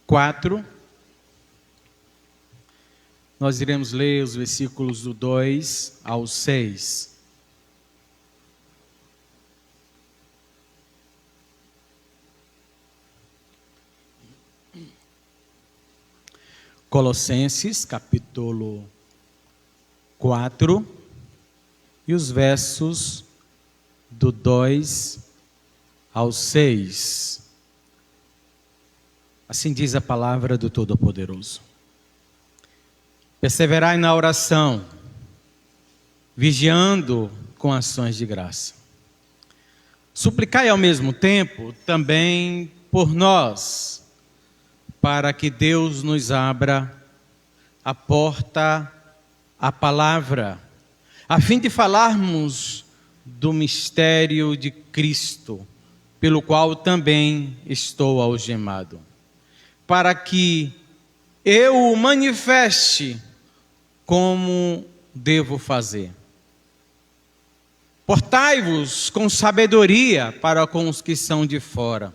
4. Nós iremos ler os versículos do 2 ao 6. Colossenses, capítulo 4, e os versos do 2 ao 6. Assim diz a palavra do Todo-Poderoso. Perseverai na oração, vigiando com ações de graça. Suplicai ao mesmo tempo também por nós, para que Deus nos abra a porta à palavra, a fim de falarmos do mistério de Cristo, pelo qual também estou algemado, para que eu o manifeste como devo fazer. Portai-vos com sabedoria para com os que são de fora.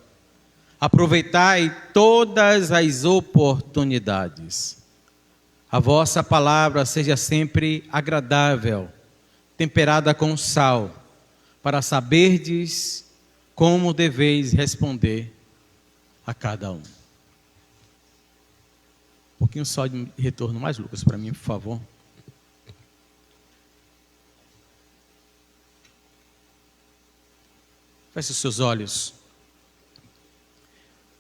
Aproveitai todas as oportunidades. A vossa palavra seja sempre agradável, temperada com sal, para saberdes como deveis responder a cada um. Um pouquinho só de retorno mais, Lucas, para mim, por favor. Feche os seus olhos.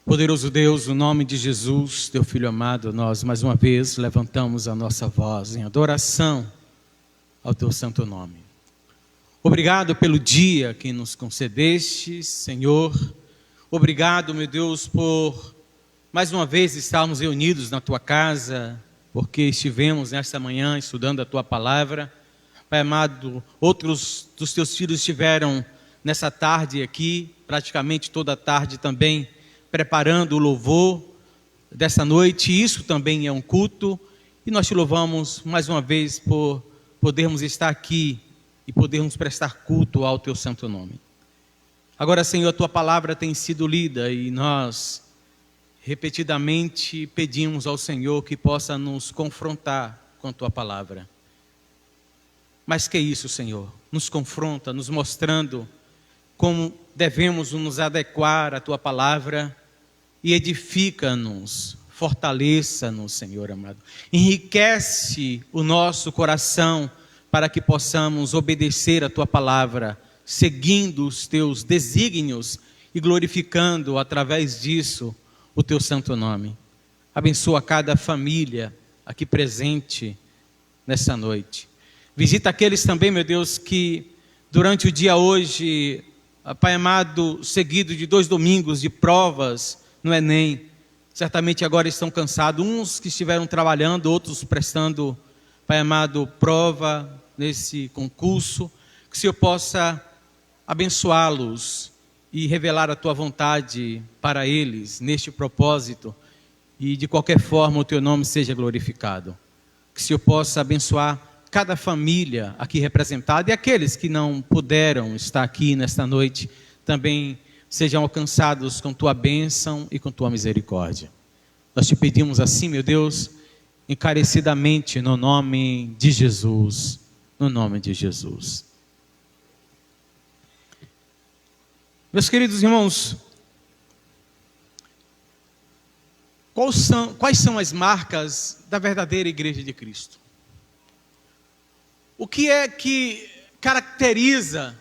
Poderoso Deus, no nome de Jesus, teu Filho amado, nós mais uma vez levantamos a nossa voz em adoração ao teu santo nome. Obrigado pelo dia que nos concedeste, Senhor. Obrigado, meu Deus, por mais uma vez estarmos reunidos na tua casa, porque estivemos nesta manhã estudando a tua palavra. Pai amado, outros dos teus filhos estiveram nessa tarde aqui, praticamente toda a tarde também, preparando o louvor dessa noite. Isso também é um culto, e nós te louvamos mais uma vez por podermos estar aqui e podermos prestar culto ao teu santo nome. Agora, Senhor, a tua palavra tem sido lida e nós repetidamente pedimos ao Senhor que possa nos confrontar com a tua palavra. Mas que isso, Senhor? Nos confronta, nos mostrando como devemos nos adequar à tua palavra, e edifica-nos, fortaleça-nos, Senhor amado. Enriquece o nosso coração para que possamos obedecer a tua palavra, seguindo os teus desígnios e glorificando através disso o teu santo nome. Abençoa cada família aqui presente nessa noite. Visita aqueles também, meu Deus, que durante o dia hoje, Pai amado, seguido de 2 domingos de provas no Enem, certamente agora estão cansados, uns que estiveram trabalhando, outros prestando, Pai amado, prova nesse concurso. Que o Senhor possa abençoá-los e revelar a tua vontade para eles neste propósito, e de qualquer forma o teu nome seja glorificado. Que o Senhor possa abençoar cada família aqui representada, e aqueles que não puderam estar aqui nesta noite também sejam alcançados com tua bênção e com tua misericórdia. Nós te pedimos assim, meu Deus, encarecidamente, no nome de Jesus, no nome de Jesus. Meus queridos irmãos, quais são as marcas da verdadeira igreja de Cristo? O que é que caracteriza,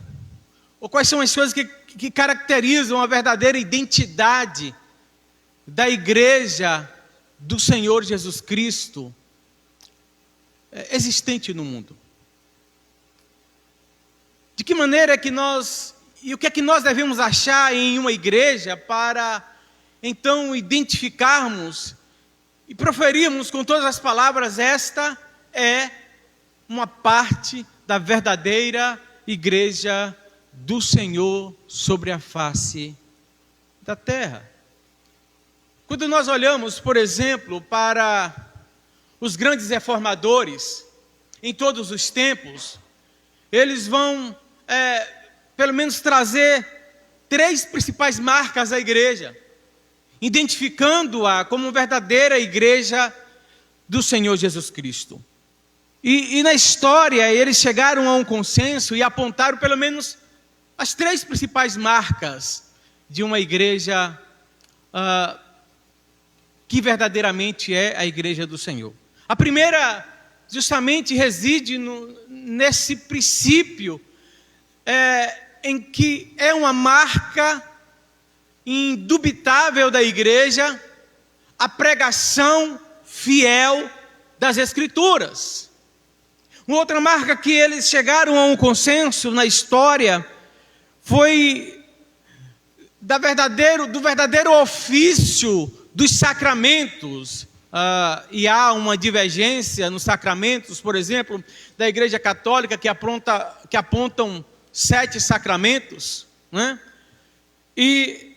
ou quais são as coisas que caracterizam a verdadeira identidade da igreja do Senhor Jesus Cristo existente no mundo? De que maneira é que e o que é que nós devemos achar em uma igreja para então identificarmos e proferirmos com todas as palavras: esta é uma parte da verdadeira igreja do Senhor sobre a face da terra. Quando nós olhamos, por exemplo, para os grandes reformadores em todos os tempos, eles vão pelo menos trazer 3 principais marcas à igreja. identificando-a como verdadeira igreja do Senhor Jesus Cristo. E na história eles chegaram a um consenso e apontaram pelo menos as 3 principais marcas de uma igreja que verdadeiramente é a igreja do Senhor. A primeira justamente reside nesse princípio em que é uma marca indubitável da igreja, a pregação fiel das Escrituras. Uma outra marca que eles chegaram a um consenso na história foi do verdadeiro ofício dos sacramentos. E há uma divergência nos sacramentos, por exemplo, da Igreja Católica que apontam 7 sacramentos, né? E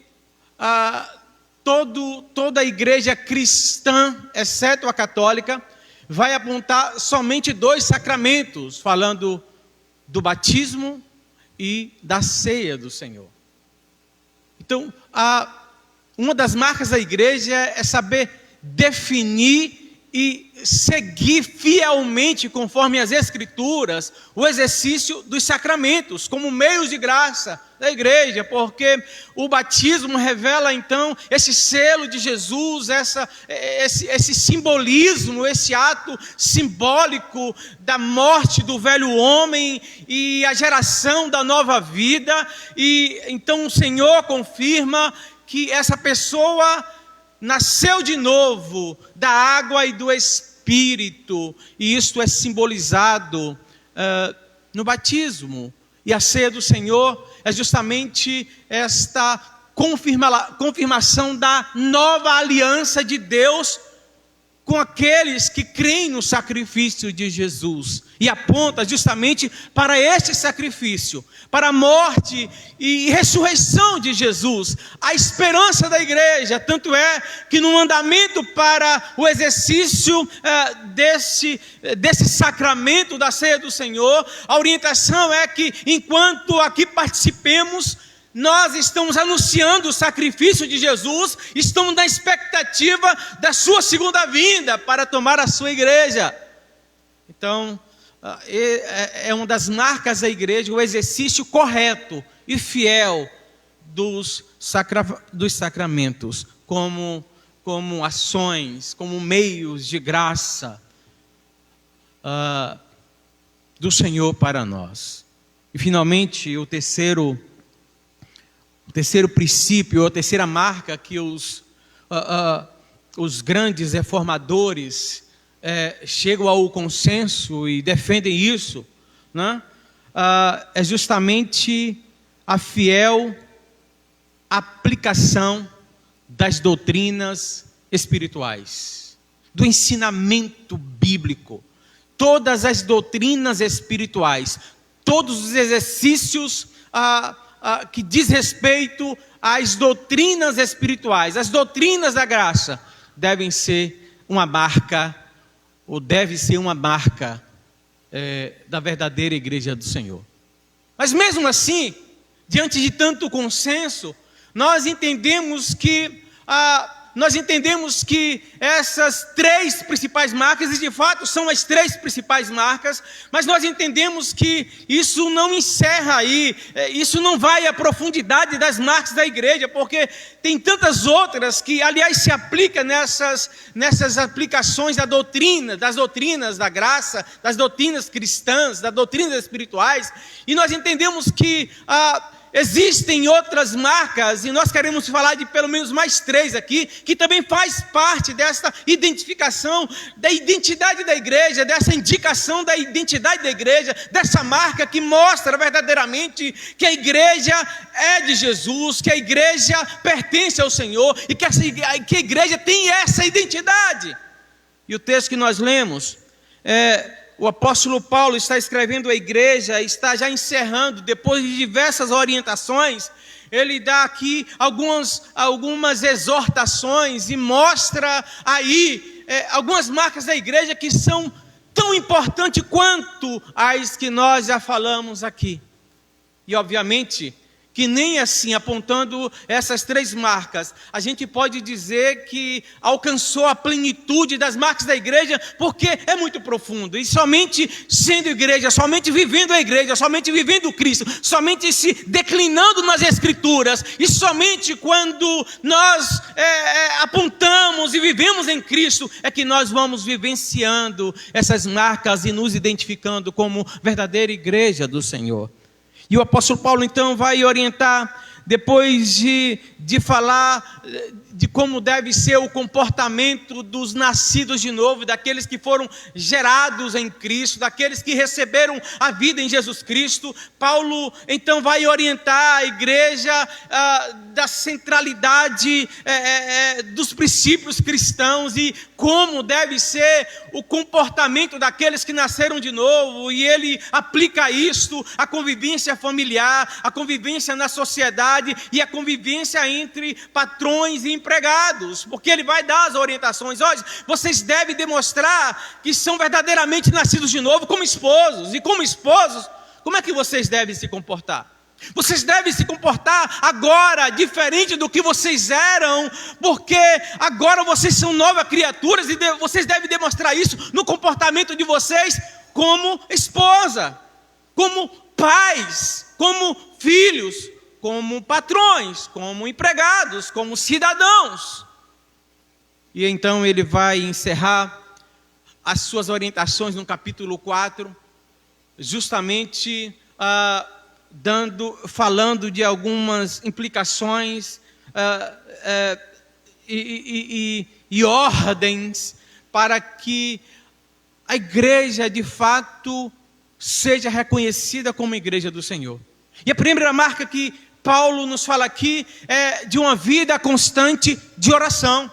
toda a igreja cristã, exceto a católica, vai apontar somente 2 sacramentos, falando do batismo e da ceia do Senhor. Então, uma das marcas da igreja é saber definir e seguir fielmente, conforme as Escrituras, o exercício dos sacramentos, como meios de graça da igreja, porque o batismo revela então esse selo de Jesus, esse simbolismo, esse ato simbólico da morte do velho homem e a geração da nova vida, e então o Senhor confirma que essa pessoa nasceu de novo da água e do Espírito, e isto é simbolizado no batismo. E a ceia do Senhor é justamente esta confirmação da nova aliança de Deus com aqueles que creem no sacrifício de Jesus, e aponta justamente para este sacrifício, para a morte e ressurreição de Jesus, a esperança da igreja. Tanto é que no mandamento para o exercício desse sacramento da ceia do Senhor, a orientação é que enquanto aqui participemos, nós estamos anunciando o sacrifício de Jesus, estamos na expectativa da sua segunda vinda para tomar a sua igreja. Então, é uma das marcas da igreja, o exercício correto e fiel dos sacramentos, como ações, como meios de graça do Senhor para nós. E finalmente, o terceiro princípio, a terceira marca que os grandes reformadores chegam ao consenso e defendem isso, né? É justamente a fiel aplicação das doutrinas espirituais, do ensinamento bíblico. Todas as doutrinas espirituais, todos os exercícios que diz respeito às doutrinas espirituais, as doutrinas da graça, devem ser uma marca, ou deve ser uma marca da verdadeira igreja do Senhor. Mas mesmo assim, diante de tanto consenso, nós entendemos que essas 3 principais marcas, e de fato são as 3 principais marcas, mas nós entendemos que isso não encerra aí, isso não vai à profundidade das marcas da igreja, porque tem tantas outras que, aliás, se aplica nessas aplicações das doutrinas da graça, das doutrinas cristãs, das doutrinas espirituais, e nós entendemos que existem outras marcas, e nós queremos falar de pelo menos mais 3 aqui, que também faz parte dessa identificação da identidade da igreja, dessa indicação da identidade da igreja, dessa marca que mostra verdadeiramente que a igreja é de Jesus, que a igreja pertence ao Senhor, e que a igreja tem essa identidade. E o texto que nós lemos o apóstolo Paulo está escrevendo à igreja, está já encerrando, depois de diversas orientações, ele dá aqui algumas exortações e mostra aí algumas marcas da igreja que são tão importantes quanto as que nós já falamos aqui. E obviamente que nem assim, apontando essas 3 marcas, a gente pode dizer que alcançou a plenitude das marcas da igreja, porque é muito profundo. E somente sendo igreja, somente vivendo a igreja, somente vivendo Cristo, somente se declinando nas Escrituras, e somente quando nós apontamos e vivemos em Cristo, é que nós vamos vivenciando essas marcas e nos identificando como verdadeira igreja do Senhor. E o apóstolo Paulo então vai orientar, depois de falar de como deve ser o comportamento dos nascidos de novo, daqueles que foram gerados em Cristo, daqueles que receberam a vida em Jesus Cristo. Paulo então vai orientar a igreja da centralidade dos princípios cristãos e como deve ser o comportamento daqueles que nasceram de novo, e ele aplica isto à convivência familiar, à convivência na sociedade e à convivência entre patrões e empregados, porque ele vai dar as orientações. Olha, vocês devem demonstrar que são verdadeiramente nascidos de novo como esposos, e como esposos, como é que vocês devem se comportar? Vocês devem se comportar agora diferente do que vocês eram, porque agora vocês são novas criaturas e vocês devem demonstrar isso no comportamento de vocês como esposa, como pais, como filhos, como patrões, como empregados, como cidadãos. E então ele vai encerrar as suas orientações no capítulo 4, justamente falando de algumas implicações e ordens para que a igreja de fato seja reconhecida como igreja do Senhor. E a primeira marca que Paulo nos fala aqui é de uma vida constante de oração.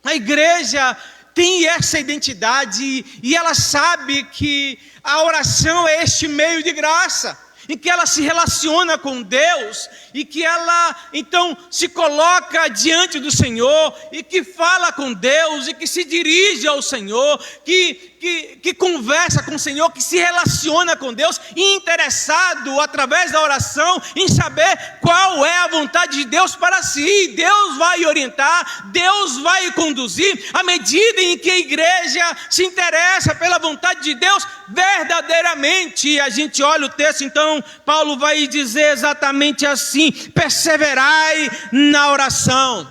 A igreja tem essa identidade e ela sabe que a oração é este meio de graça, em que ela se relaciona com Deus, e que ela então se coloca diante do Senhor, e que fala com Deus, e que se dirige ao Senhor, que conversa com o Senhor, que se relaciona com Deus, e interessado através da oração em saber qual é a vontade de Deus para si. Deus vai orientar, Deus vai conduzir, à medida em que a igreja se interessa pela vontade de Deus verdadeiramente. E a gente olha o texto, então Paulo vai dizer exatamente assim: perseverai na oração,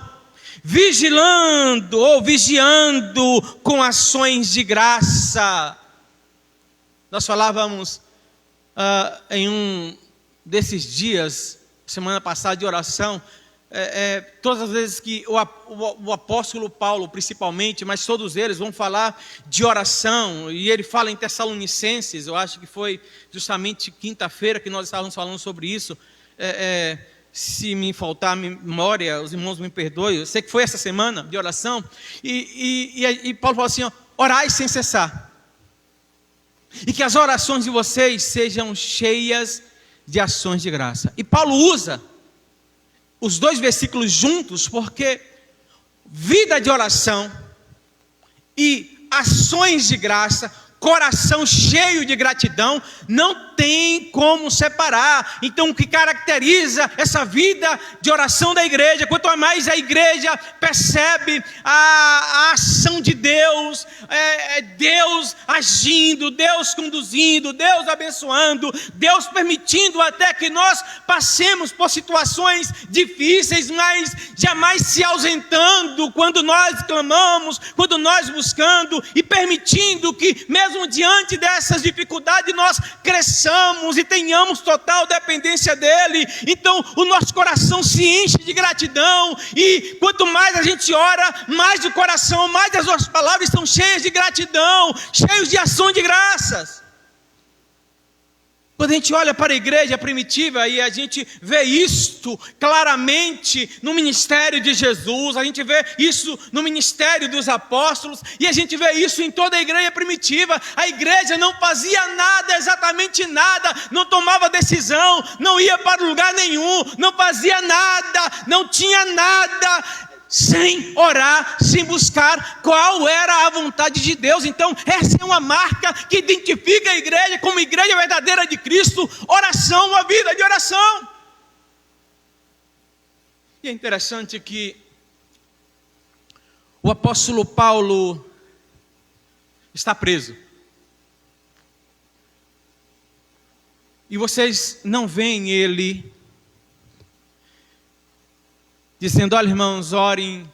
vigilando ou vigiando com ações de graça. Nós falávamos em um desses dias, semana passada, de oração. Todas as vezes que o apóstolo Paulo, principalmente, mas todos eles vão falar de oração, e ele fala em Tessalonicenses, eu acho que foi justamente quinta-feira que nós estávamos falando sobre isso. Se me faltar a memória, os irmãos me perdoem, eu sei que foi essa semana de oração, e Paulo fala assim: orai sem cessar, e que as orações de vocês sejam cheias de ações de graça. E Paulo usa os 2 versículos juntos, porque vida de oração e ações de graça, coração cheio de gratidão, não tem como separar. Então, o que caracteriza essa vida de oração da igreja, quanto mais a igreja percebe a ação de Deus, Deus agindo, Deus conduzindo, Deus abençoando, Deus permitindo até que nós passemos por situações difíceis, mas jamais se ausentando quando nós clamamos, quando nós buscando, e permitindo que mesmo diante dessas dificuldades nós cresçamos e tenhamos total dependência dele. Então o nosso coração se enche de gratidão, e quanto mais a gente ora, mais do coração, mais as nossas palavras estão cheias de gratidão, cheios de ação de graças. Quando a gente olha para a igreja primitiva e a gente vê isto claramente no ministério de Jesus, a gente vê isso no ministério dos apóstolos, e a gente vê isso em toda a igreja primitiva. A igreja não fazia nada, exatamente nada, não tomava decisão, não ia para lugar nenhum, não fazia nada, não tinha nada, sem orar, sem buscar qual era a vontade de Deus. Então essa é uma marca que identifica a igreja como igreja verdadeira de Cristo: oração, uma vida de oração. E é interessante que o apóstolo Paulo está preso. E vocês não veem ele dizendo: olha, irmãos, orem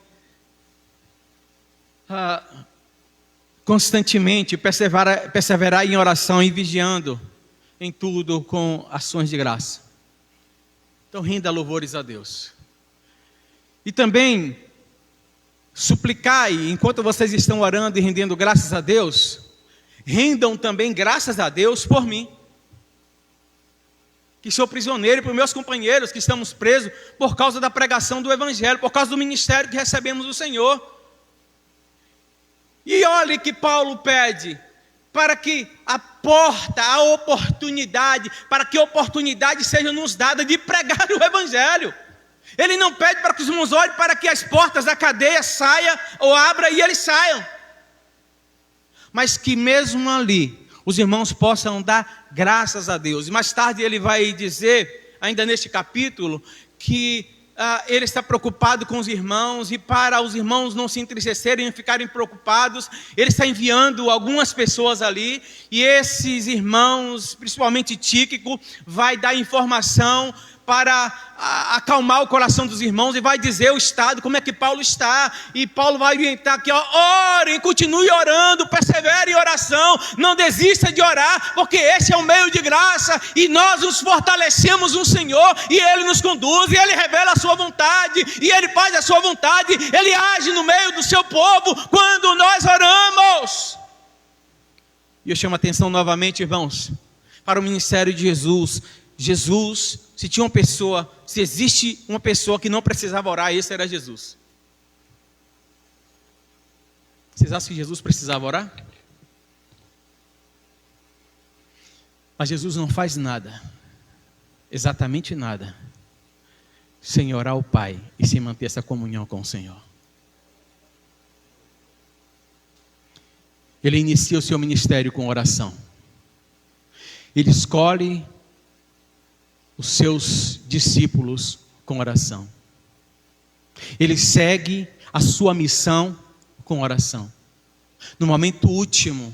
constantemente, perseverar em oração e vigiando em tudo com ações de graça. Então renda louvores a Deus. E também suplicai, enquanto vocês estão orando e rendendo graças a Deus, rendam também graças a Deus por mim, que sou prisioneiro, e por meus companheiros que estamos presos por causa da pregação do Evangelho, por causa do ministério que recebemos do Senhor. E olhe que Paulo pede para que a porta, a oportunidade, para que a oportunidade seja nos dada de pregar o Evangelho. Ele não pede para que os irmãos orem para que as portas da cadeia saiam ou abram e eles saiam, mas que mesmo ali os irmãos possam dar graças a Deus. E mais tarde ele vai dizer, ainda neste capítulo, que ele está preocupado com os irmãos, e para os irmãos não se entristecerem e ficarem preocupados, ele está enviando algumas pessoas ali, e esses irmãos, principalmente Tíquico, vai dar informação para acalmar o coração dos irmãos, e vai dizer o estado, como é que Paulo está, e Paulo vai orientar aqui, orem, continue orando, persevere em oração, não desista de orar, porque esse é um meio de graça, e nós nos fortalecemos no Senhor, e Ele nos conduz, e Ele revela a sua vontade, e Ele faz a sua vontade, Ele age no meio do seu povo, quando nós oramos. E eu chamo a atenção novamente, irmãos, para o ministério de Jesus. Se tinha uma pessoa, se existe uma pessoa que não precisava orar, esse era Jesus. Vocês acham que Jesus precisava orar? Mas Jesus não faz nada, exatamente nada, sem orar ao Pai e sem manter essa comunhão com o Senhor. Ele inicia o seu ministério com oração. Ele escolhe os seus discípulos com oração. Ele segue a sua missão com oração. No momento último,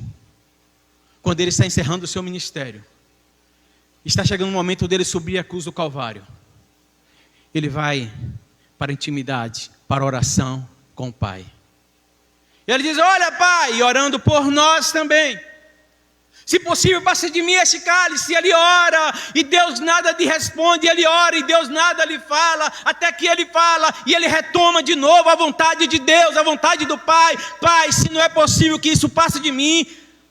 quando ele está encerrando o seu ministério, está chegando o momento dele subir a cruz do Calvário. Ele vai para a intimidade, para a oração com o Pai. E ele diz: olha, Pai, e orando por nós também, se possível, passe de mim esse cálice. Ele ora, e Deus nada lhe responde. Ele ora, e Deus nada lhe fala, até que ele fala, e ele retoma de novo a vontade de Deus, a vontade do Pai. Pai, se não é possível que isso passe de mim,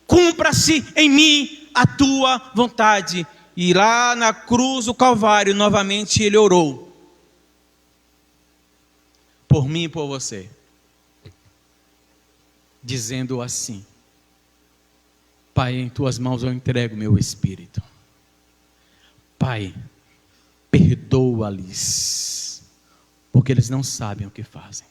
cumpra-se em mim a tua vontade. E lá na cruz do Calvário, novamente ele orou, por mim e por você, dizendo assim: Pai, em tuas mãos eu entrego meu espírito. Pai, perdoa-lhes, porque eles não sabem o que fazem.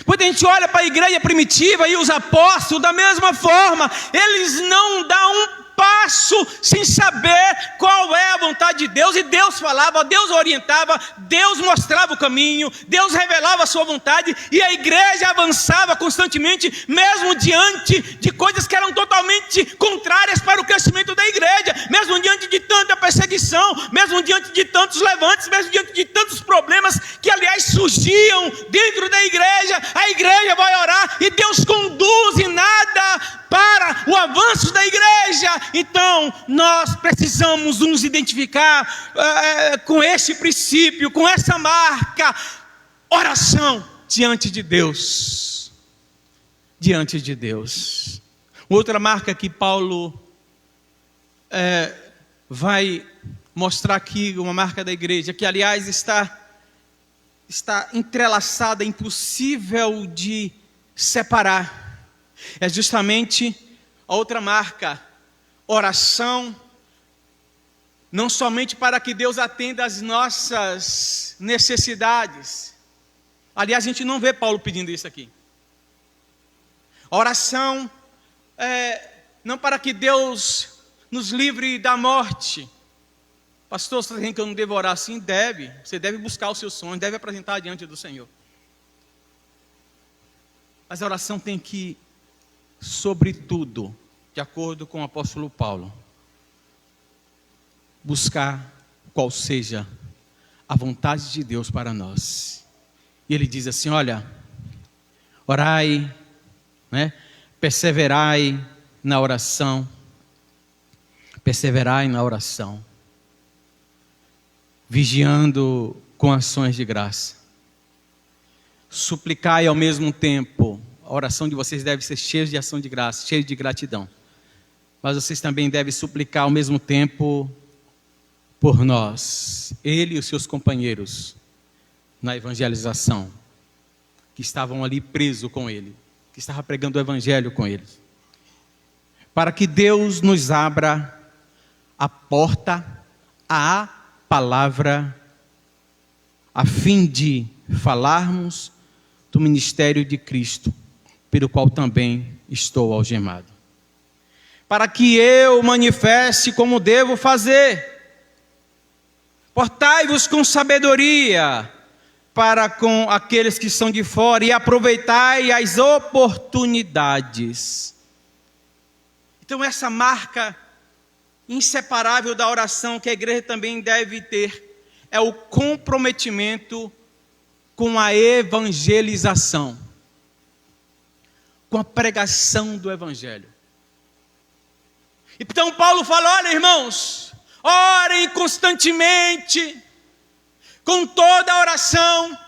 Quando a gente olha para a igreja primitiva e os apóstolos, da mesma forma, eles não dão um passo sem saber qual é a vontade de Deus. E Deus falava, Deus orientava, Deus mostrava o caminho, Deus revelava a sua vontade, e a igreja avançava constantemente, mesmo diante de coisas que eram totalmente contrárias para o crescimento da igreja, mesmo diante de tanta perseguição, mesmo diante de tantos levantes, mesmo diante de tantos problemas que aliás surgiam dentro da igreja. A igreja vai orar e Deus conduz em nada para o avanço da igreja. Então nós precisamos nos identificar com esse princípio, com essa marca: oração diante de Deus. Diante de Deus. Outra marca que Paulo vai mostrar aqui, uma marca da igreja, que aliás está entrelaçada, impossível de separar, é justamente a outra marca: oração, não somente para que Deus atenda às nossas necessidades. Aliás, a gente não vê Paulo pedindo isso aqui. A oração não para que Deus nos livre da morte, Pastor, você está dizendo que eu não devo orar assim? Deve. Você deve buscar os seus sonhos, deve apresentar diante do Senhor. Mas a oração tem que, sobretudo, de acordo com o apóstolo Paulo, buscar qual seja a vontade de Deus para nós. E ele diz assim, olha, orai, perseverai na oração, vigiando com ações de graça. Suplicai ao mesmo tempo. A oração de vocês deve ser cheia de ação de graça, cheia de gratidão. Mas vocês também devem suplicar ao mesmo tempo por nós, ele e os seus companheiros na evangelização, que estavam ali presos com ele, que estavam pregando o evangelho com ele, para que Deus nos abra a porta à palavra, a fim de falarmos do ministério de Cristo, pelo qual também estou algemado, para que eu manifeste como devo fazer. Portai-vos com sabedoria para com aqueles que são de fora e aproveitai as oportunidades. Então essa marca inseparável da oração que a igreja também deve ter é o comprometimento com a evangelização, com a pregação do evangelho. Então Paulo fala, olha irmãos, orem constantemente, com toda a oração,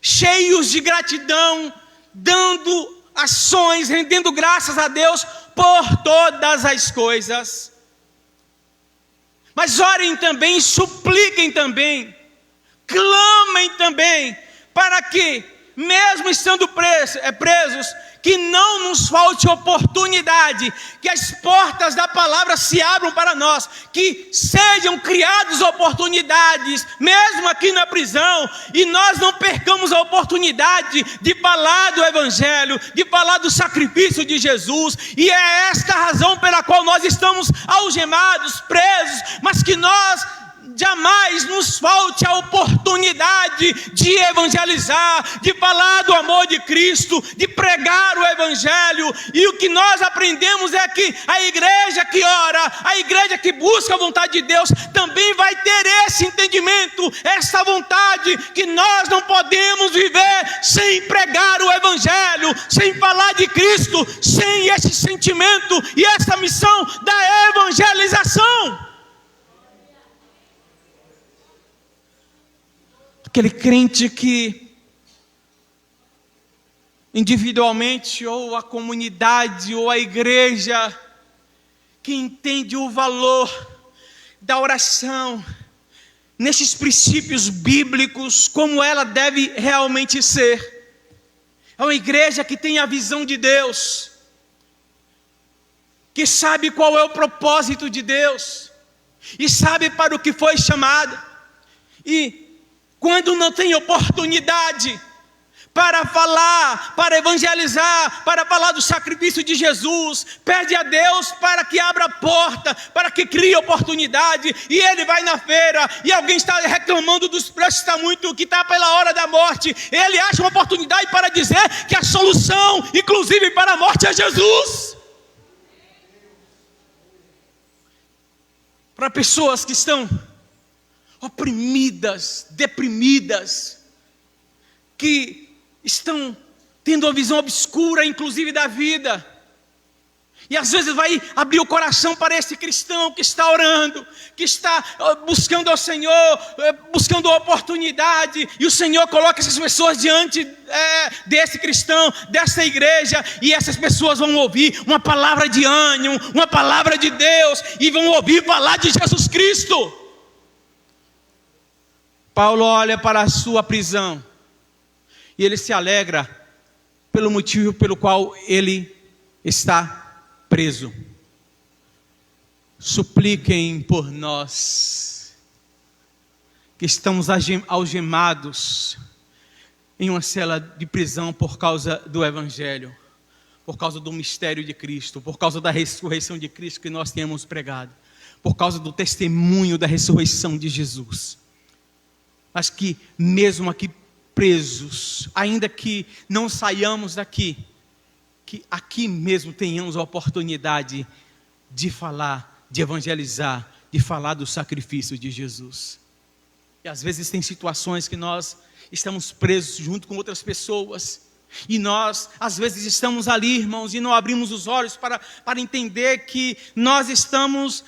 cheios de gratidão, dando ações, rendendo graças a Deus por todas as coisas. Mas orem também, supliquem também, clamem também, para que, mesmo estando presos, que não nos falte oportunidade, que as portas da palavra se abram para nós, que sejam criadas oportunidades, mesmo aqui na prisão, e nós não percamos a oportunidade de falar do evangelho, de falar do sacrifício de Jesus, e é esta a razão pela qual nós estamos algemados, presos, mas que nós jamais nos falte a oportunidade de evangelizar, de falar do amor de Cristo, de pregar o evangelho. E o que nós aprendemos é que a igreja que ora, a igreja que busca a vontade de Deus, também vai ter esse entendimento, essa vontade, que nós não podemos viver sem pregar o evangelho, sem falar de Cristo, sem esse sentimento e essa missão da evangelização. Aquele crente que individualmente, ou a comunidade, ou a igreja, que entende o valor da oração, nesses princípios bíblicos, como ela deve realmente ser. É uma igreja que tem a visão de Deus, que sabe qual é o propósito de Deus, e sabe para o que foi chamada, e quando não tem oportunidade para falar, para evangelizar, para falar do sacrifício de Jesus, pede a Deus para que abra a porta, para que crie oportunidade, e ele vai na feira, e alguém está reclamando dos preços, que está pela hora da morte, ele acha uma oportunidade para dizer que a solução, inclusive para a morte, é Jesus. Para pessoas que estão oprimidas, deprimidas, que estão tendo uma visão obscura, inclusive da vida, e às vezes vai abrir o coração para esse cristão que está orando, que está buscando ao Senhor, buscando a oportunidade, e o Senhor coloca essas pessoas diante desse cristão, dessa igreja, e essas pessoas vão ouvir uma palavra de ânimo, uma palavra de Deus, e vão ouvir falar de Jesus Cristo. Paulo olha para a sua prisão e ele se alegra pelo motivo pelo qual ele está preso. Supliquem por nós que estamos algemados em uma cela de prisão por causa do evangelho, por causa do mistério de Cristo, por causa da ressurreição de Cristo que nós temos pregado. por causa do testemunho da ressurreição de Jesus. Mas que mesmo aqui presos, ainda que não saiamos daqui, que aqui mesmo tenhamos a oportunidade de falar, de evangelizar, de falar do sacrifício de Jesus. E às vezes tem situações que nós estamos presos junto com outras pessoas, e nós, às vezes, estamos ali, irmãos, e não abrimos os olhos para entender que nós estamos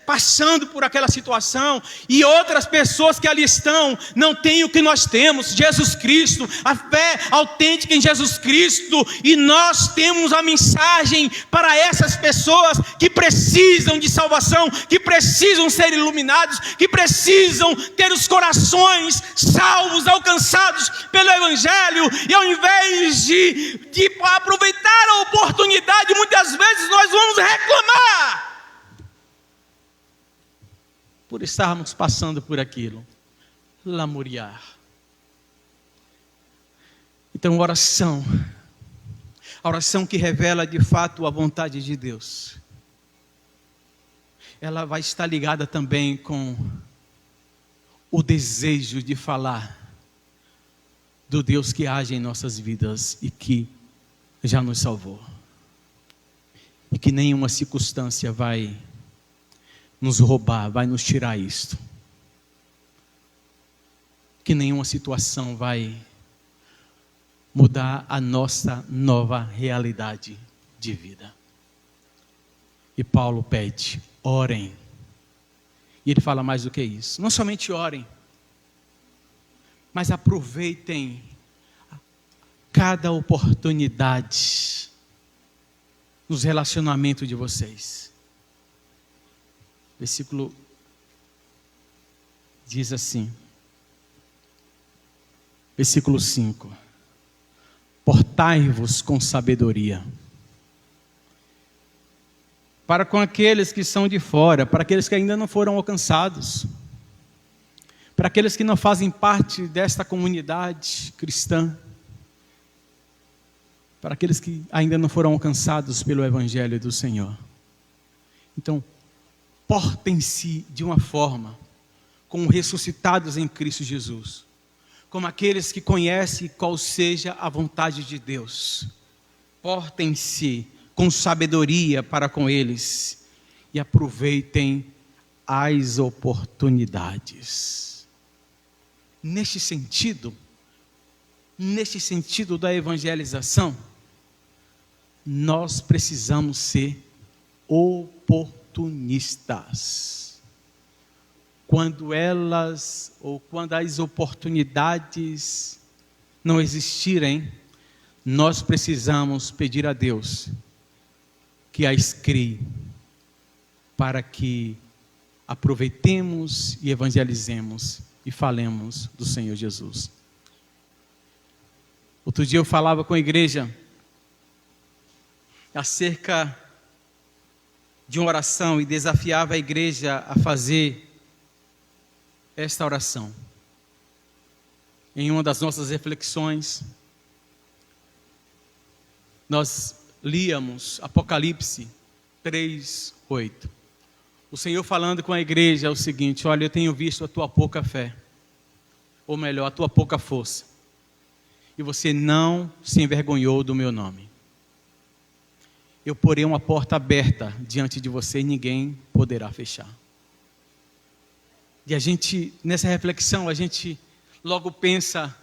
passando por aquela situação, e outras pessoas que ali estão, não têm o que nós temos, Jesus Cristo, a fé autêntica em Jesus Cristo, e nós temos a mensagem para essas pessoas que precisam de salvação, que precisam ser iluminados, que precisam ter os corações salvos, alcançados pelo Evangelho, e ao invés de aproveitar a oportunidade, muitas vezes nós vamos reclamar por estarmos passando por aquilo, lamuriar. Então, a oração que revela de fato a vontade de Deus, ela vai estar ligada também com o desejo de falar do Deus que age em nossas vidas e que já nos salvou. E que nenhuma circunstância vai nos roubar, vai nos tirar isto. Que nenhuma situação vai mudar a nossa nova realidade de vida. E Paulo pede, orem. E ele fala mais do que isso. Não somente orem, mas aproveitem cada oportunidade nos relacionamentos de vocês. Versículo diz assim, versículo 5: portai-vos com sabedoria para com aqueles que são de fora, para aqueles que ainda não foram alcançados, para aqueles que não fazem parte desta comunidade cristã, para aqueles que ainda não foram alcançados pelo Evangelho do Senhor. Então, portem-se de uma forma como ressuscitados em Cristo Jesus, como aqueles que conhecem qual seja a vontade de Deus. Portem-se com sabedoria para com eles e aproveitem as oportunidades. Neste sentido da evangelização, nós precisamos ser oportunistas. Quando as oportunidades não existirem, nós precisamos pedir a Deus que as crie, para que aproveitemos e evangelizemos e falemos do Senhor Jesus. Outro dia eu falava com a igreja acerca de uma oração e desafiava a igreja a fazer esta oração. Em uma das nossas reflexões, nós líamos Apocalipse 3:8. O Senhor falando com a igreja é o seguinte: olha, eu tenho visto a tua pouca fé, ou melhor, a tua pouca força, e você não se envergonhou do meu nome. Eu porei uma porta aberta diante de você e ninguém poderá fechar. E a gente, nessa reflexão, a gente logo pensa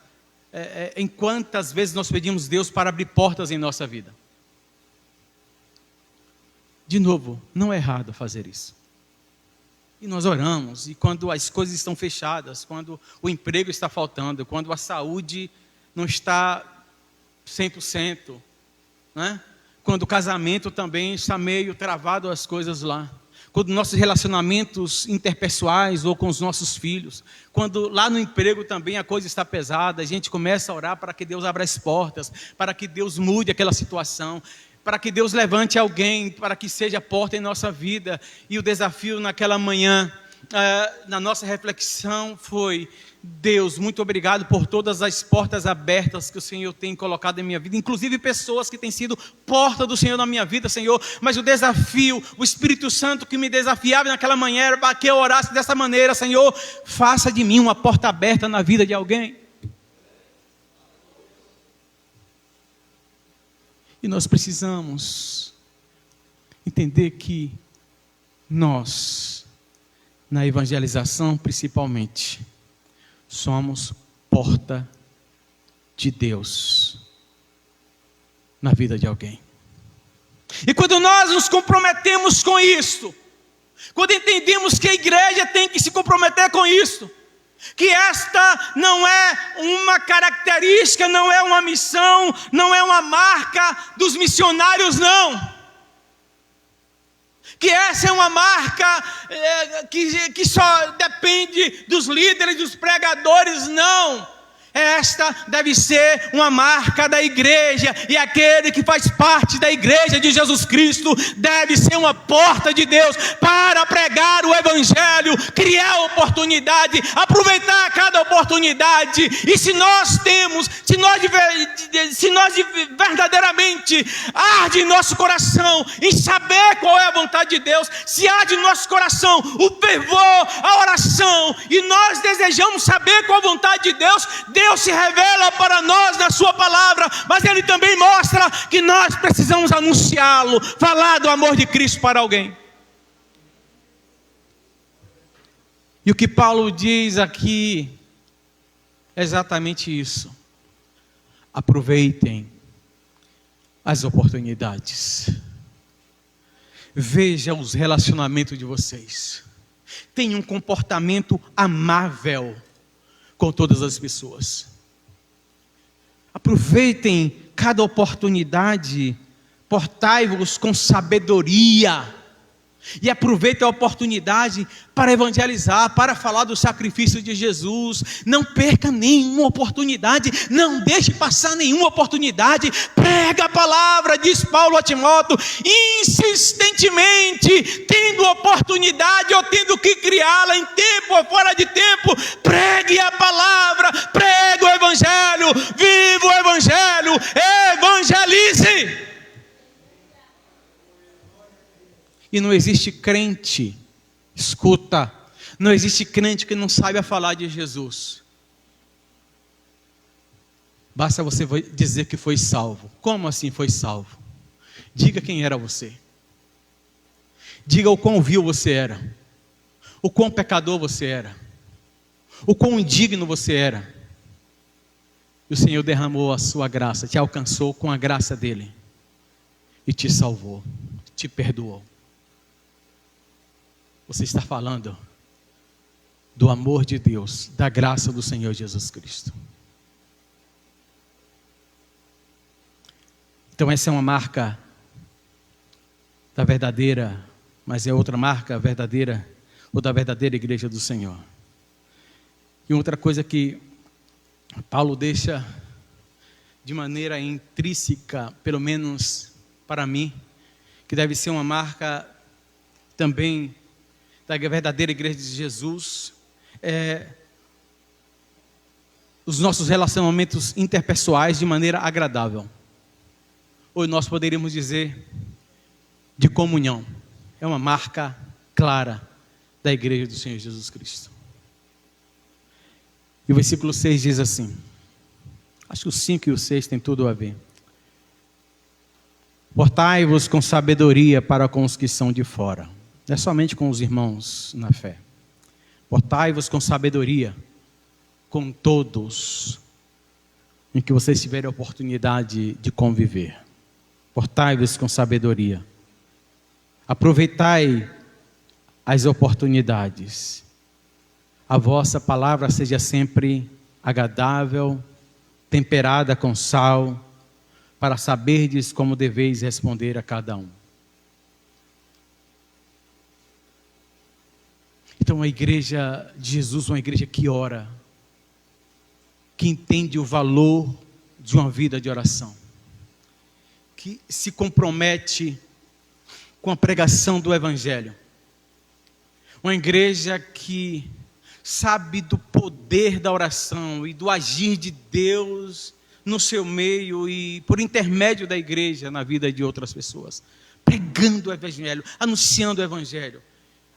em quantas vezes nós pedimos Deus para abrir portas em nossa vida. De novo, não é errado fazer isso. E nós oramos, e quando as coisas estão fechadas, quando o emprego está faltando, quando a saúde não está 100%, né? Quando o casamento também está meio travado as coisas lá, quando nossos relacionamentos interpessoais ou com os nossos filhos, quando lá no emprego também a coisa está pesada, a gente começa a orar para que Deus abra as portas, para que Deus mude aquela situação, para que Deus levante alguém, para que seja porta em nossa vida. E o desafio naquela manhã na nossa reflexão foi: Deus, muito obrigado por todas as portas abertas que o Senhor tem colocado em minha vida, inclusive pessoas que têm sido porta do Senhor na minha vida, Senhor. Mas o desafio, o Espírito Santo que me desafiava naquela manhã era para que eu orasse dessa maneira: Senhor, faça de mim uma porta aberta na vida de alguém. E nós precisamos entender que nós, na evangelização principalmente, somos porta de Deus na vida de alguém. E quando nós nos comprometemos com isso, quando entendemos que a igreja tem que se comprometer com isso, que esta não é uma característica, não é uma missão, não é uma marca dos missionários, não. Que essa é uma marca que só depende dos líderes, dos pregadores, não. Esta deve ser uma marca da igreja, e aquele que faz parte da igreja de Jesus Cristo deve ser uma porta de Deus para pregar o evangelho, criar oportunidade, aproveitar cada oportunidade. E se nós verdadeiramente arde em nosso coração em saber qual é a vontade de Deus, se arde em nosso coração o fervor, a oração, e nós desejamos saber qual a vontade de Deus, Deus se revela para nós na sua palavra, mas Ele também mostra que nós precisamos anunciá-lo, falar do amor de Cristo para alguém. E o que Paulo diz aqui é exatamente isso: aproveitem as oportunidades, veja os relacionamentos de vocês, tenham um comportamento amável com todas as pessoas. Aproveitem cada oportunidade, portai-vos com sabedoria, e aproveitem a oportunidade para evangelizar, para falar do sacrifício de Jesus. Não perca nenhuma oportunidade, não deixe passar nenhuma oportunidade. Prega a palavra, diz Paulo a Timóteo, insistentemente, tendo oportunidade ou tendo que criá-la em tempo ou fora de tempo. Pregue a palavra, pregue o evangelho, viva o evangelho, evangelize. E não existe crente, escuta, não existe crente que não saiba falar de Jesus. Basta você dizer que foi salvo. Como assim foi salvo? Diga quem era você. Diga o quão vil você era, o quão pecador você era, o quão indigno você era. E o Senhor derramou a sua graça, te alcançou com a graça dele e te salvou, te perdoou. Você está falando do amor de Deus, da graça do Senhor Jesus Cristo. Então essa é uma marca da verdadeira, mas é outra marca verdadeira, ou da verdadeira igreja do Senhor. E outra coisa que Paulo deixa de maneira intrínseca, pelo menos para mim, que deve ser uma marca também da verdadeira igreja de Jesus, os nossos relacionamentos interpessoais de maneira agradável. Ou nós poderíamos dizer de comunhão. É uma marca clara da igreja do Senhor Jesus Cristo. E o versículo 6 diz assim, acho que o 5 e o 6 tem tudo a ver. Portai-vos com sabedoria para com os que são de fora. Não é somente com os irmãos na fé. Portai-vos com sabedoria, com todos em que vocês tiverem a oportunidade de conviver. Portai-vos com sabedoria. Aproveitai as oportunidades. A vossa palavra seja sempre agradável, temperada com sal, para saberdes como deveis responder a cada um. Então a igreja de Jesus é uma igreja que ora, que entende o valor de uma vida de oração, que se compromete com a pregação do evangelho. Uma igreja que sabe do poder da oração e do agir de Deus no seu meio e por intermédio da igreja na vida de outras pessoas, pregando o evangelho, anunciando o evangelho.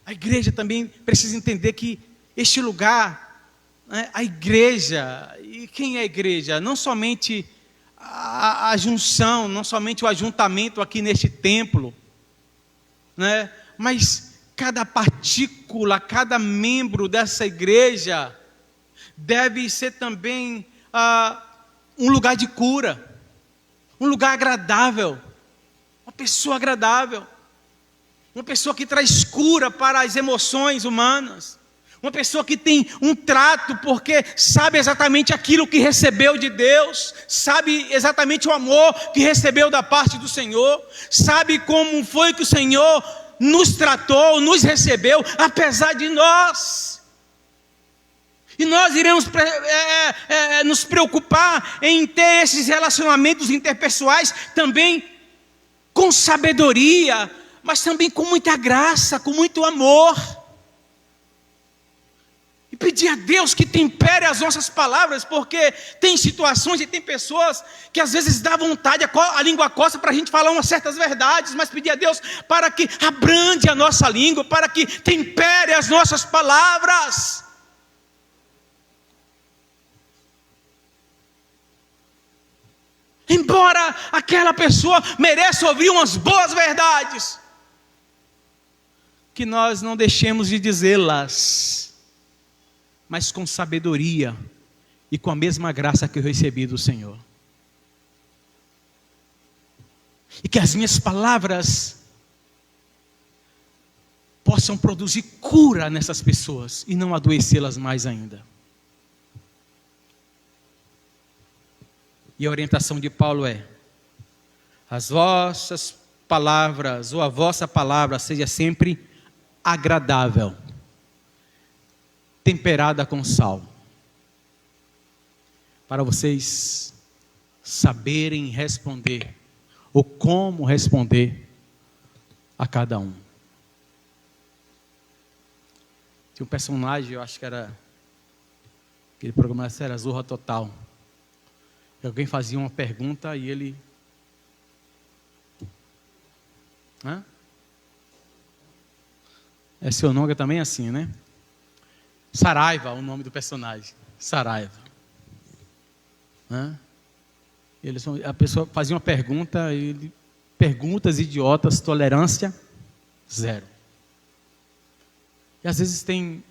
A igreja também precisa entender que este lugar, né, a igreja, e quem é a igreja? Não somente a junção, não somente o ajuntamento aqui neste templo, né, mas cada partícula, cada membro dessa igreja deve ser também um lugar de cura, um lugar agradável, uma pessoa agradável, uma pessoa que traz cura para as emoções humanas, uma pessoa que tem um trato porque sabe exatamente aquilo que recebeu de Deus, sabe exatamente o amor que recebeu da parte do Senhor, sabe como foi que o Senhor nos tratou, nos recebeu, apesar de nós. E nós iremos nos preocupar em ter esses relacionamentos interpessoais também com sabedoria, mas também com muita graça, com muito amor. E pedir a Deus que tempere as nossas palavras, porque tem situações e tem pessoas que às vezes dá vontade, a língua coça para a gente falar umas certas verdades, mas pedir a Deus para que abrande a nossa língua, para que tempere as nossas palavras. Embora aquela pessoa mereça ouvir umas boas verdades, que nós não deixemos de dizê-las, mas com sabedoria e com a mesma graça que eu recebi do Senhor. E que as minhas palavras possam produzir cura nessas pessoas e não adoecê-las mais ainda. E a orientação de Paulo é: as vossas palavras, ou a vossa palavra, seja sempre agradável, temperada com sal, para vocês saberem responder, ou como responder a cada um. Tinha um personagem, eu acho que era, aquele programa era Zorra Total, e alguém fazia uma pergunta e ele... Seu nome também é assim, né? Saraiva, o nome do personagem. Saraiva. A pessoa fazia uma pergunta, ele, perguntas idiotas, tolerância, zero. E às vezes tem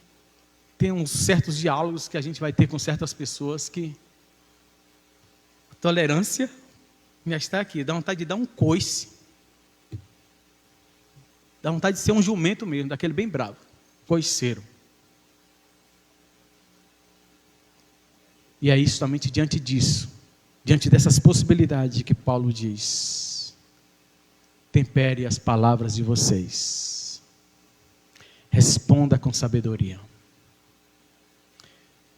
uns certos diálogos que a gente vai ter com certas pessoas que a tolerância já está aqui, dá vontade de dar um coice. Dá vontade de ser um jumento mesmo, daquele bem bravo, coiceiro. E é justamente diante disso, diante dessas possibilidades que Paulo diz: tempere as palavras de vocês, responda com sabedoria,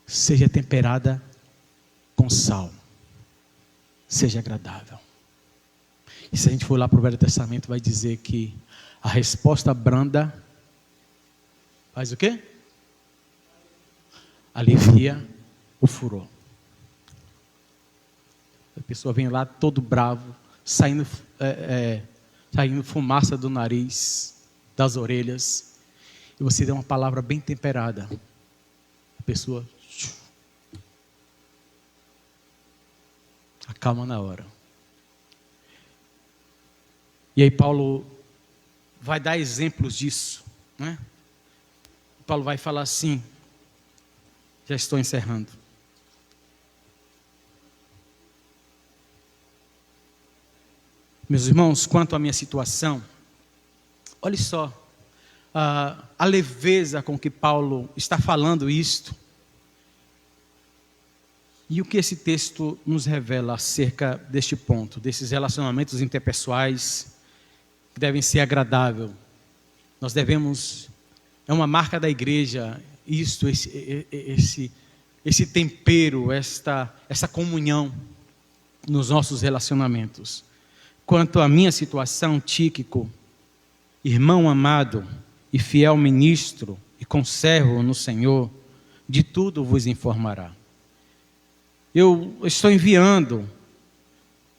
seja temperada com sal, seja agradável. E se a gente for lá para o Velho Testamento, vai dizer que a resposta branda faz o quê? Alivia o furor. A pessoa vem lá todo bravo, saindo fumaça do nariz, das orelhas, e você dá uma palavra bem temperada, a pessoa acalma na hora. E aí Paulo vai dar exemplos disso, né? Paulo vai falar assim, já estou encerrando. Meus irmãos, quanto à minha situação, olhe só, a leveza com que Paulo está falando isto, e o que esse texto nos revela acerca deste ponto, desses relacionamentos interpessoais, que devem ser agradáveis. Nós devemos, é uma marca da igreja, esse tempero, essa comunhão nos nossos relacionamentos. Quanto à minha situação, Tíquico, irmão amado, e fiel ministro e conservo no Senhor, de tudo vos informará. Eu estou enviando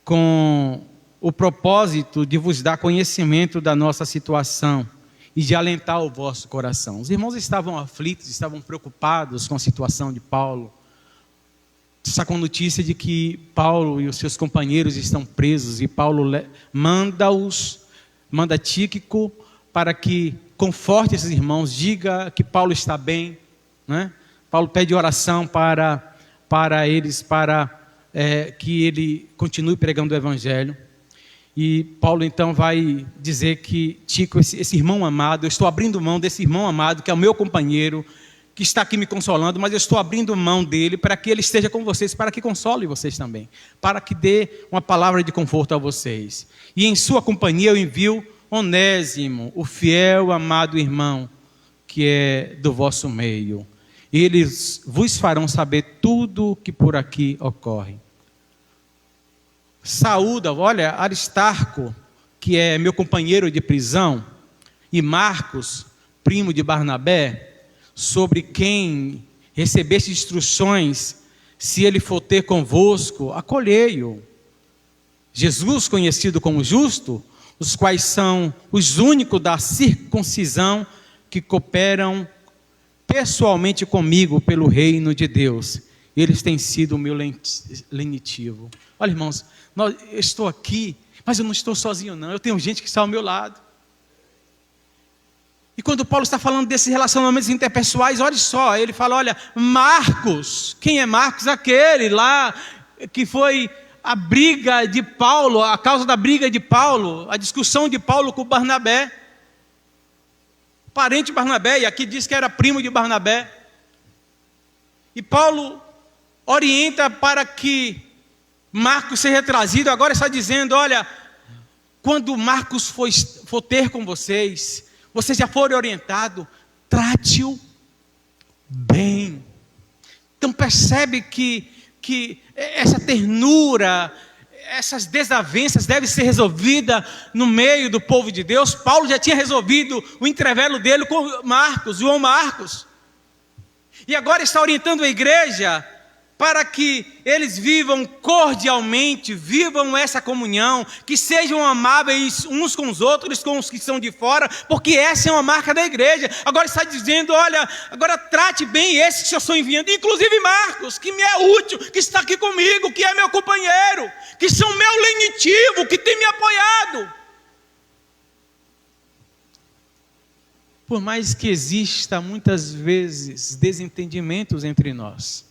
com o propósito de vos dar conhecimento da nossa situação e de alentar o vosso coração. Os irmãos estavam aflitos, estavam preocupados com a situação de Paulo. Está com notícia de que Paulo e os seus companheiros estão presos e Paulo manda Tíquico para que conforte esses irmãos, diga que Paulo está bem, né? Paulo pede oração para eles, que ele continue pregando o evangelho. E Paulo então vai dizer que Tíquico, esse irmão amado, eu estou abrindo mão desse irmão amado, que é o meu companheiro, que está aqui me consolando, mas eu estou abrindo mão dele para que ele esteja com vocês, para que console vocês também, para que dê uma palavra de conforto a vocês. E em sua companhia eu envio Onésimo, o fiel, amado irmão, que é do vosso meio. Eles vos farão saber tudo o que por aqui ocorre. Saúda, olha, Aristarco, que é meu companheiro de prisão, e Marcos, primo de Barnabé, sobre quem recebeste instruções, se ele for ter convosco, acolhei-o. Jesus, conhecido como justo, os quais são os únicos da circuncisão que cooperam pessoalmente comigo pelo reino de Deus. Eles têm sido o meu lenitivo. Olha, irmãos, eu estou aqui, mas eu não estou sozinho não, eu tenho gente que está ao meu lado. E quando Paulo está falando desses relacionamentos interpessoais, olha só, ele fala, olha, Marcos, quem é Marcos? Aquele lá que foi a briga de Paulo, a causa da briga de Paulo, a discussão de Paulo com Barnabé. Parente de Barnabé, e aqui diz que era primo de Barnabé. E Paulo orienta para que Marcos seja trazido, agora está dizendo, olha, quando Marcos for ter com vocês já forem orientados, trate-o bem. Então percebe que essa ternura, essas desavenças devem ser resolvidas no meio do povo de Deus. Paulo já tinha resolvido o entrevero dele com Marcos, João Marcos. E agora está orientando a igreja para que eles vivam cordialmente, vivam essa comunhão, que sejam amáveis uns com os outros, com os que estão de fora, porque essa é uma marca da igreja. Agora está dizendo, olha, agora trate bem esses que eu estou enviando, inclusive Marcos, que me é útil, que está aqui comigo, que é meu companheiro, que são meu lenitivo, que tem me apoiado. Por mais que exista muitas vezes desentendimentos entre nós,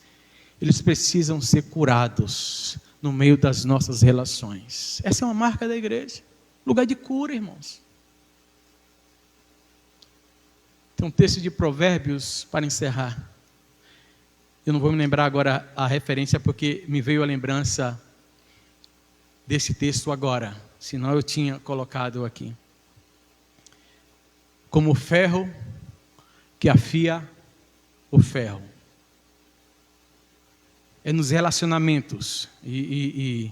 eles precisam ser curados no meio das nossas relações. Essa é uma marca da igreja. Lugar de cura, irmãos. Tem um texto de Provérbios para encerrar. Eu não vou me lembrar agora a referência, porque me veio a lembrança desse texto agora. Senão eu tinha colocado aqui. Como o ferro que afia o ferro. É nos relacionamentos, e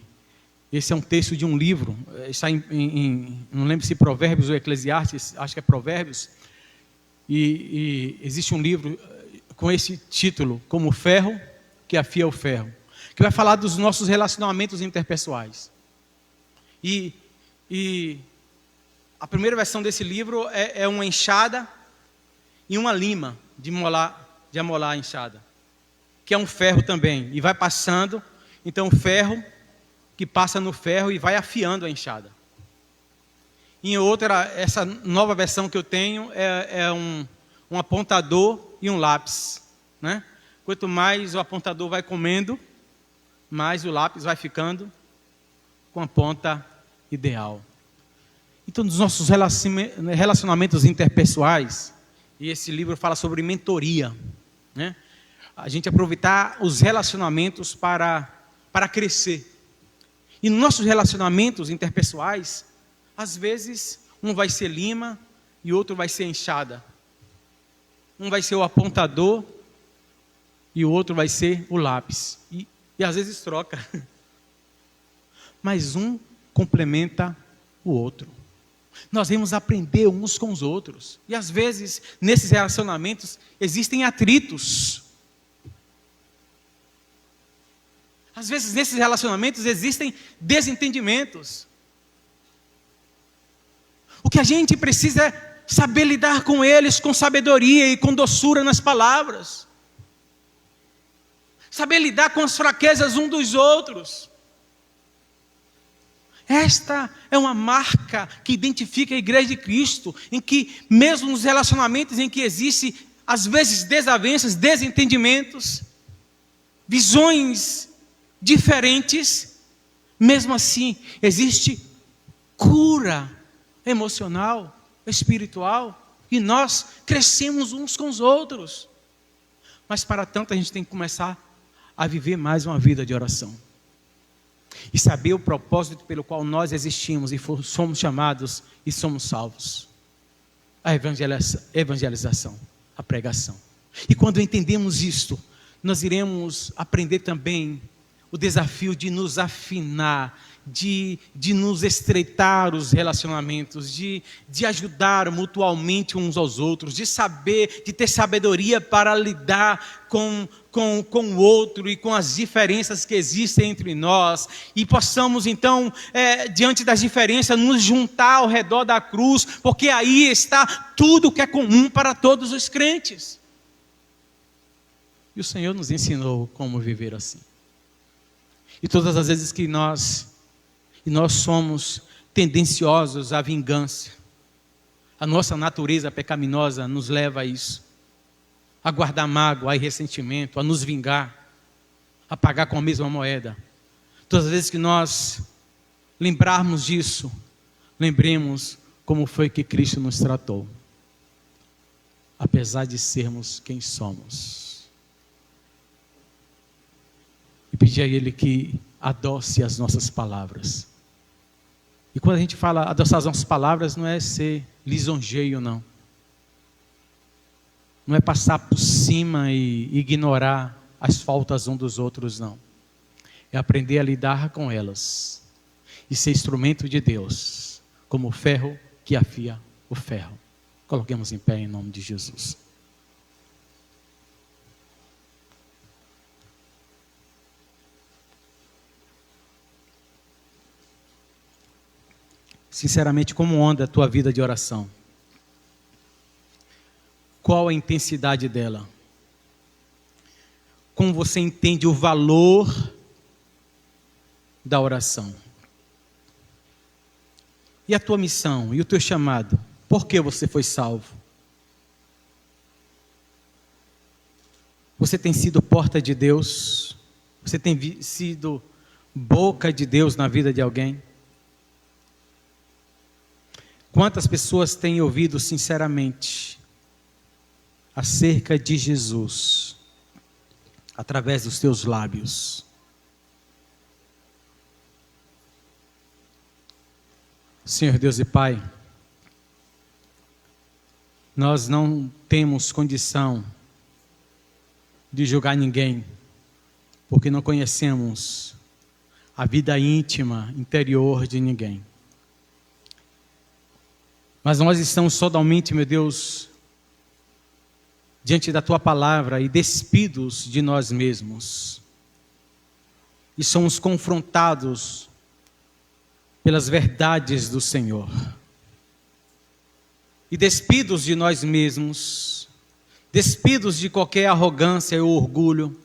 esse é um texto de um livro, está não lembro se Provérbios ou Eclesiastes, acho que é Provérbios, e existe um livro com esse título, Como o ferro que afia o ferro, que vai falar dos nossos relacionamentos interpessoais. E a primeira versão desse livro é uma enxada e uma lima de amolar a enxada, que é um ferro também, e vai passando, então o ferro que passa no ferro e vai afiando a enxada. Em outra, essa nova versão que eu tenho é um apontador e um lápis, né? Quanto mais o apontador vai comendo, mais o lápis vai ficando com a ponta ideal. Então, nos nossos relacionamentos interpessoais, e esse livro fala sobre mentoria, né? A gente aproveitar os relacionamentos para crescer. E nos nossos relacionamentos interpessoais, às vezes, um vai ser lima e outro vai ser enxada. Um vai ser o apontador e o outro vai ser o lápis. E às vezes troca. Mas um complementa o outro. Nós vamos aprender uns com os outros. E às vezes, nesses relacionamentos, existem atritos. Às vezes, nesses relacionamentos, existem desentendimentos. O que a gente precisa é saber lidar com eles com sabedoria e com doçura nas palavras. Saber lidar com as fraquezas uns dos outros. Esta é uma marca que identifica a igreja de Cristo, em que mesmo nos relacionamentos em que existem, às vezes, desavenças, desentendimentos, visões diferentes, mesmo assim, existe cura emocional, espiritual, e nós crescemos uns com os outros. Mas para tanto a gente tem que começar a viver mais uma vida de oração. E saber o propósito pelo qual nós existimos e somos chamados e somos salvos. A evangelização, a pregação. E quando entendemos isto, nós iremos aprender também o desafio de nos afinar, de nos estreitar os relacionamentos, de ajudar mutualmente uns aos outros, de ter sabedoria para lidar com o outro e com as diferenças que existem entre nós, e possamos então, diante das diferenças, nos juntar ao redor da cruz, porque aí está tudo que é comum para todos os crentes. E o Senhor nos ensinou como viver assim. E todas as vezes que nós somos tendenciosos à vingança, a nossa natureza pecaminosa nos leva a isso, a guardar mágoa, a ressentimento, a nos vingar, a pagar com a mesma moeda. Todas as vezes que nós lembrarmos disso, lembremos como foi que Cristo nos tratou, apesar de sermos quem somos. E pedir a Ele que adoce as nossas palavras. E quando a gente fala adoçar as nossas palavras, não é ser lisonjeio, não. Não é passar por cima e ignorar as faltas uns dos outros, não. É aprender a lidar com elas. E ser instrumento de Deus, como o ferro que afia o ferro. Coloquemos em pé em nome de Jesus. Sinceramente, como anda a tua vida de oração? Qual a intensidade dela? Como você entende o valor da oração? E a tua missão? E o teu chamado? Por que você foi salvo? Você tem sido porta de Deus? Você tem sido boca de Deus na vida de alguém? Quantas pessoas têm ouvido sinceramente acerca de Jesus através dos teus lábios? Senhor Deus e Pai, nós não temos condição de julgar ninguém, porque não conhecemos a vida íntima, interior de ninguém. Mas nós estamos totalmente, meu Deus, diante da Tua palavra e despidos de nós mesmos. E somos confrontados pelas verdades do Senhor. E despidos de nós mesmos, despidos de qualquer arrogância ou orgulho,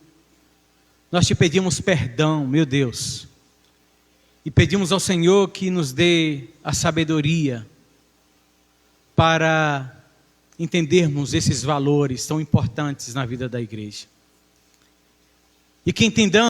nós Te pedimos perdão, meu Deus. E pedimos ao Senhor que nos dê a sabedoria para entendermos esses valores tão importantes na vida da igreja. E que entendamos